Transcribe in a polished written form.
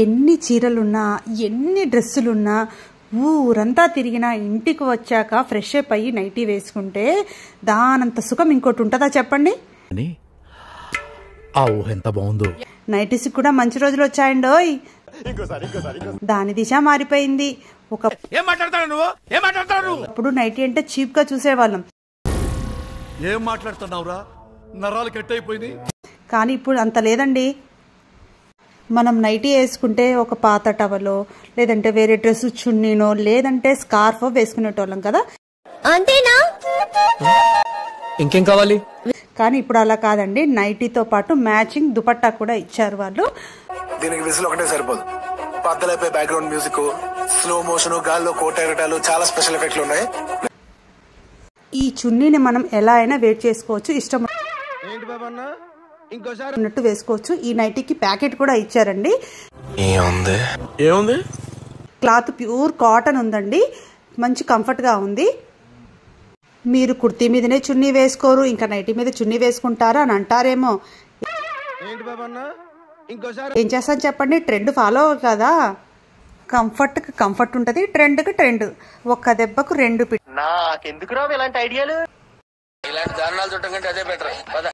ఎన్ని చీరలున్నా ఎన్ని డ్రెస్సులున్నా ఊరంతా తిరిగినా ఇంటికి వచ్చాక ఫ్రెష్ అప్ అయ్యి నైటీ వేసుకుంటే దానంత సుఖం ఇంకోటి ఉంటుందా చెప్పండి. ఎంత బాగుందో. నైటీస్ కూడా మంచి రోజులు వచ్చాయండోయ్. దాని దిశ మారిపోయింది. అప్పుడు నైటీ అంటే చీప్ గా చూసేవాళ్ళం. ఏం మాట్లాడుతున్నావురా, నరాలు కట్ అయిపోయింది. కానీ ఇప్పుడు అంత లేదండి. మనం నైటీ వేసుకుంటే ఒక పాత టవలో లేదంటే వేరే డ్రెస్ చున్నీనో లేదంటే స్కార్ఫ్ వేసుకునేటోళ్ళం కదా. అంతేనా? ఇంకేం కావాలి? కానీ ఇప్పుడు అలా కాదండి. నైటీతో పాటు మ్యాచింగ్ దుపట్టా కూడా ఇచ్చారు వాళ్ళు. దీనికి విజిల్ ఒకటే సరిపోదు. పద్దలైపోయి బ్యాక్గ్రౌండ్ మ్యూజిక్, స్లో మోషన్, గాల్లో కోట ఎగటాలు, చాలా స్పెషల్ ఎఫెక్ట్లు ఉన్నాయి. ఈ చున్నీని మనం ఎలా అయినా వేట్ చేసుకోవచ్చు, ఇష్టం ఉన్నట్టు వేసుకోవచ్చు. ఈ నైటీకి ప్యాకెట్ కూడా ఇచ్చారండి. ఏముంది? క్లాత్ ప్యూర్ కాటన్ ఉందండి. మంచి కంఫర్ట్ గా ఉంది. మీరు కుర్తీ మీదనే చున్నీ వేసుకోరు, ఇంకా నైటీ మీద చున్నీ వేసుకుంటారా అని అంటారేమో. ఏం చేస్తాను చెప్పండి, ట్రెండ్ ఫాలో కదా. కంఫర్ట్ ఉంటది, ట్రెండ్ కి ట్రెండ్. ఒక్క దెబ్బకు రెండు పిట్. నాకెందుకు రావు ఇలాంటి ఐడియాలు? ఇలాంటి దారుణాలు చూడటం కంటే అదే బెటర్.